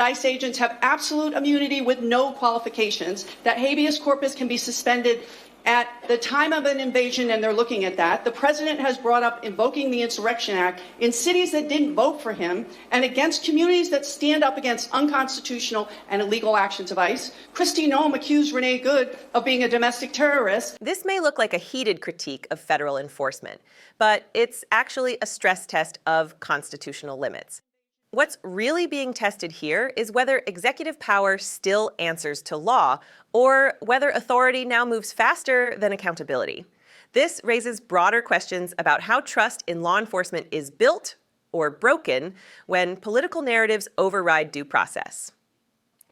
ICE agents have absolute immunity with no qualifications, that habeas corpus can be suspended at the time of an invasion, and they're looking at that. The president has brought up invoking the Insurrection Act in cities that didn't vote for him and against communities that stand up against unconstitutional and illegal actions of ICE. Kristi Noem accused Renee Good of being a domestic terrorist. This may look like a heated critique of federal enforcement, but it's actually a stress test of constitutional limits. What's really being tested here is whether executive power still answers to law, or whether authority now moves faster than accountability. This raises broader questions about how trust in law enforcement is built or broken when political narratives override due process.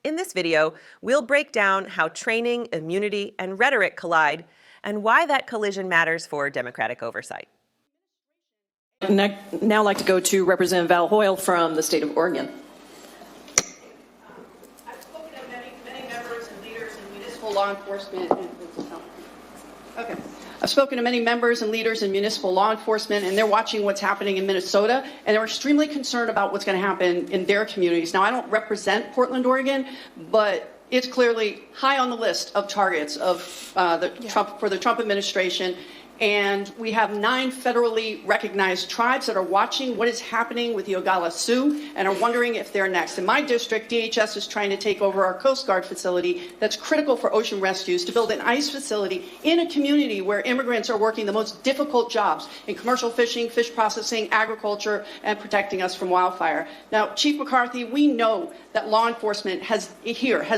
In this video, we'll break down how training, immunity, and rhetoric collide, and why that collision matters for democratic oversight. I'd now like to go to Representative Val Hoyle from the state of Oregon. I've spoken to many members and leaders in municipal law enforcement. I've spoken to many members and leaders in municipal law enforcement, and they're watching what's happening in Minnesota, and they're extremely concerned about what's going to happen in their communities. Now, I don't represent Portland, Oregon, but it's clearly high on the list of targets of for the Trump administration. And we have 9 federally recognized tribes that are watching what is happening with the Oglala Sioux and are wondering if they're next. In my district, DHS is trying to take over our Coast Guard facility that's critical for ocean rescues to build an ICE facility in a community where immigrants are working the most difficult jobs in commercial fishing, fish processing, agriculture, and protecting us from wildfire. Now, Chief McCarthy, we know that law enforcement has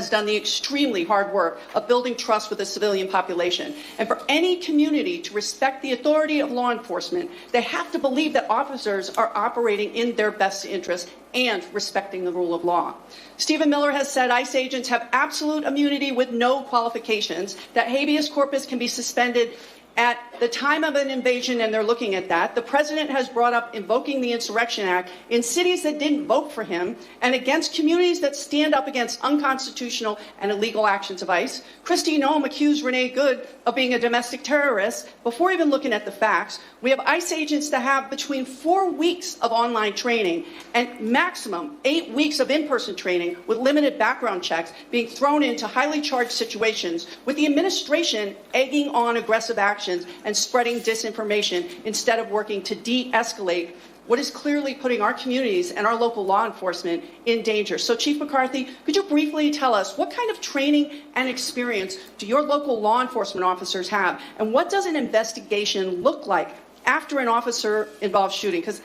done the extremely hard work of building trust with the civilian population. And for any community to respect the authority of law enforcement, they have to believe that officers are operating in their best interest and respecting the rule of law. Stephen Miller has said ICE agents have absolute immunity with no qualifications, that habeas corpus can be suspended at the time of an invasion, and they're looking at that. The president has brought up invoking the Insurrection Act in cities that didn't vote for him and against communities that stand up against unconstitutional and illegal actions of ICE. Kristi Noem accused Renee Good of being a domestic terrorist. Before even looking at the facts, we have ICE agents that have between 4 weeks of online training and maximum 8 weeks of in-person training with limited background checks being thrown into highly charged situations, with the administration egging on aggressive actions and spreading disinformation instead of working to de-escalate what is clearly putting our communities and our local law enforcement in danger. So, Chief McCarthy, could you briefly tell us what kind of training and experience do your local law enforcement officers have, and what does an investigation look like after an officer-involved shooting? Because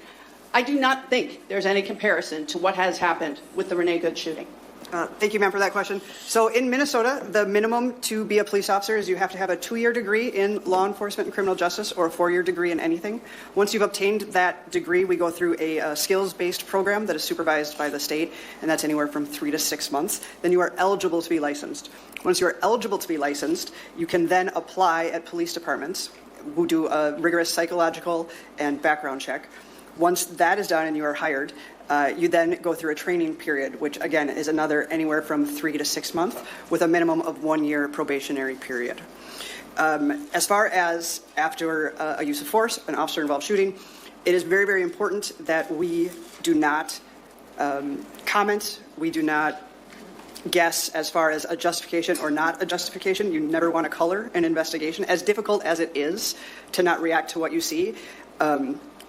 I do not think there's any comparison to what has happened with the Renee Good shooting. Thank you, ma'am, for that question. So in Minnesota, the minimum to be a police officer is you have to have a 2-year degree in law enforcement and criminal justice, or a 4-year degree in anything. Once you've obtained that degree, we go through a skills-based program that is supervised by the state, and that's anywhere from 3 to 6 months. Then you are eligible to be licensed. Once you are eligible to be licensed, you can then apply at police departments who do a rigorous psychological and background check. Once that is done and you are hired, you then go through a training period, which again is another anywhere from 3 to 6 months, with a minimum of 1 year probationary period. As far as after a use of force, an officer-involved shooting, it is very, very important that we do not comment, we do not guess as far as a justification or not a justification. You never want to color an investigation, as difficult as it is to not react to what you see.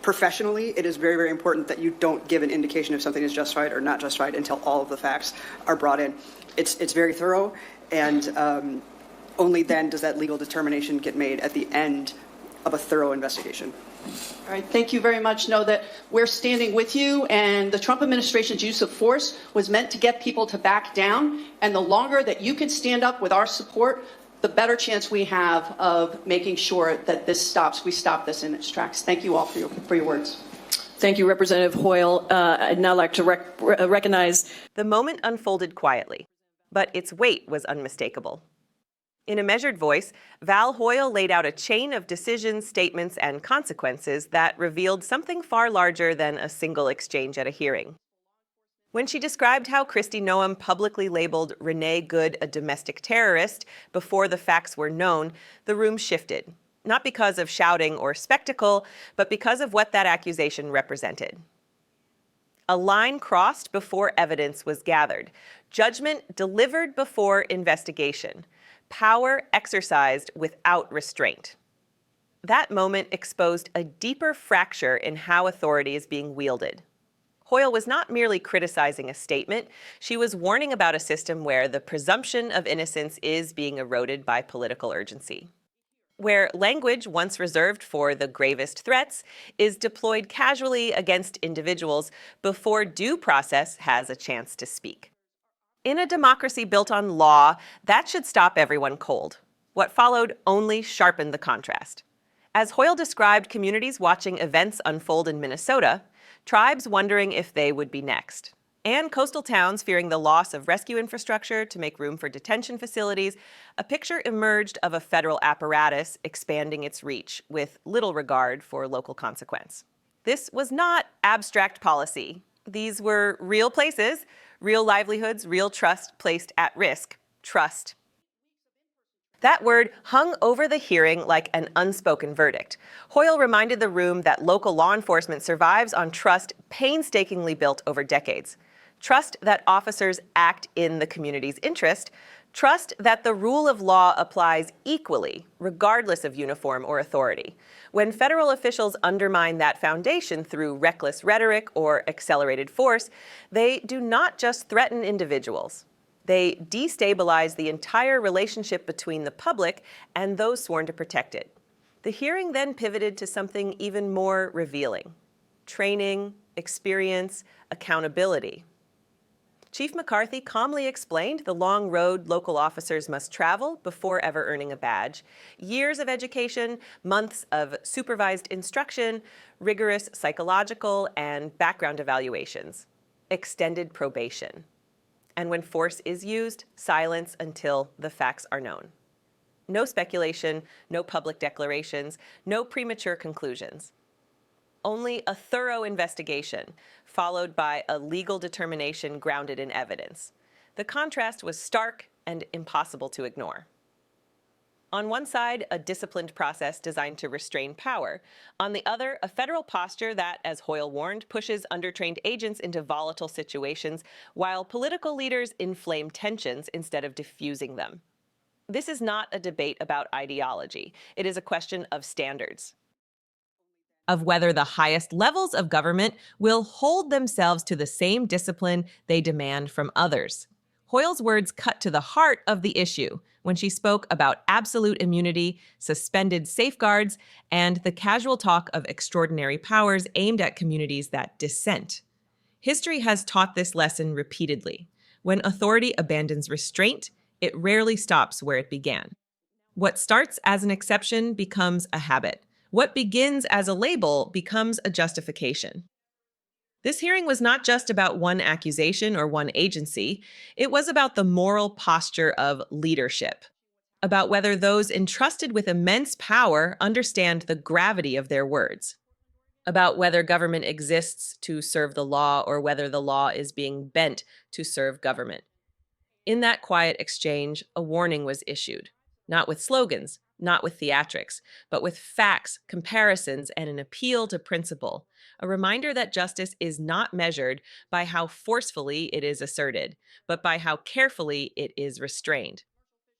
Professionally, it is very, very important that you don't give an indication if something is justified or not justified until all of the facts are brought in. It's very thorough, and only then does that legal determination get made at the end of a thorough investigation. All right, thank you very much. Know that we're standing with you, and the Trump administration's use of force was meant to get people to back down, and the longer that you can stand up with our support, the better chance we have of making sure that this stops. We stop this in its tracks. Thank you all for your words. Thank you, Representative Hoyle. I'd now like to recognize. The moment unfolded quietly, but its weight was unmistakable. In a measured voice, Val Hoyle laid out a chain of decisions, statements, and consequences that revealed something far larger than a single exchange at a hearing. When she described how Kristi Noem publicly labeled Renee Good a domestic terrorist before the facts were known, the room shifted, not because of shouting or spectacle, but because of what that accusation represented. A line crossed before evidence was gathered. Judgment delivered before investigation. Power exercised without restraint. That moment exposed a deeper fracture in how authority is being wielded. Hoyle was not merely criticizing a statement, she was warning about a system where the presumption of innocence is being eroded by political urgency. Where language once reserved for the gravest threats is deployed casually against individuals before due process has a chance to speak. In a democracy built on law, that should stop everyone cold. What followed only sharpened the contrast. As Hoyle described communities watching events unfold in Minnesota, tribes wondering if they would be next, and coastal towns fearing the loss of rescue infrastructure to make room for detention facilities, a picture emerged of a federal apparatus expanding its reach with little regard for local consequence. This was not abstract policy. These were real places, real livelihoods, real trust placed at risk. Trust. That word hung over the hearing like an unspoken verdict. Hoyle reminded the room that local law enforcement survives on trust painstakingly built over decades. Trust that officers act in the community's interest. Trust that the rule of law applies equally, regardless of uniform or authority. When federal officials undermine that foundation through reckless rhetoric or accelerated force, they do not just threaten individuals. They destabilize the entire relationship between the public and those sworn to protect it. The hearing then pivoted to something even more revealing: training, experience, accountability. Chief McCarthy calmly explained the long road local officers must travel before ever earning a badge. Years of education, months of supervised instruction, rigorous psychological and background evaluations, extended probation. And when force is used, silence until the facts are known. No speculation, no public declarations, no premature conclusions. Only a thorough investigation, followed by a legal determination grounded in evidence. The contrast was stark and impossible to ignore. On one side, a disciplined process designed to restrain power. On the other, a federal posture that, as Hoyle warned, pushes undertrained agents into volatile situations, while political leaders inflame tensions instead of diffusing them. This is not a debate about ideology. It is a question of standards. Of whether the highest levels of government will hold themselves to the same discipline they demand from others. Hoyle's words cut to the heart of the issue when she spoke about absolute immunity, suspended safeguards, and the casual talk of extraordinary powers aimed at communities that dissent. History has taught this lesson repeatedly. When authority abandons restraint, it rarely stops where it began. What starts as an exception becomes a habit. What begins as a label becomes a justification. This hearing was not just about one accusation or one agency. It was about the moral posture of leadership, about whether those entrusted with immense power understand the gravity of their words, about whether government exists to serve the law or whether the law is being bent to serve government. In that quiet exchange, a warning was issued, not with slogans, not with theatrics, but with facts, comparisons, and an appeal to principle, a reminder that justice is not measured by how forcefully it is asserted, but by how carefully it is restrained.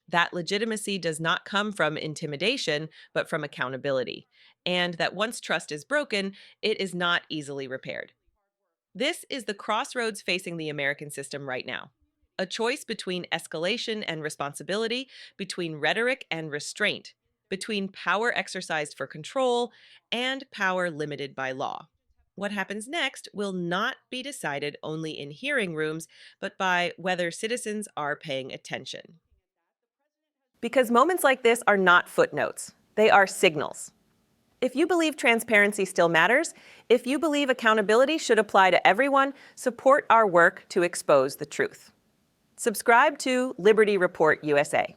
That legitimacy does not come from intimidation, but from accountability, and that once trust is broken, it is not easily repaired. This is the crossroads facing the American system right now. A choice between escalation and responsibility, between rhetoric and restraint, between power exercised for control and power limited by law. What happens next will not be decided only in hearing rooms, but by whether citizens are paying attention. Because moments like this are not footnotes, they are signals. If you believe transparency still matters, if you believe accountability should apply to everyone, support our work to expose the truth. Subscribe to Liberty Report USA.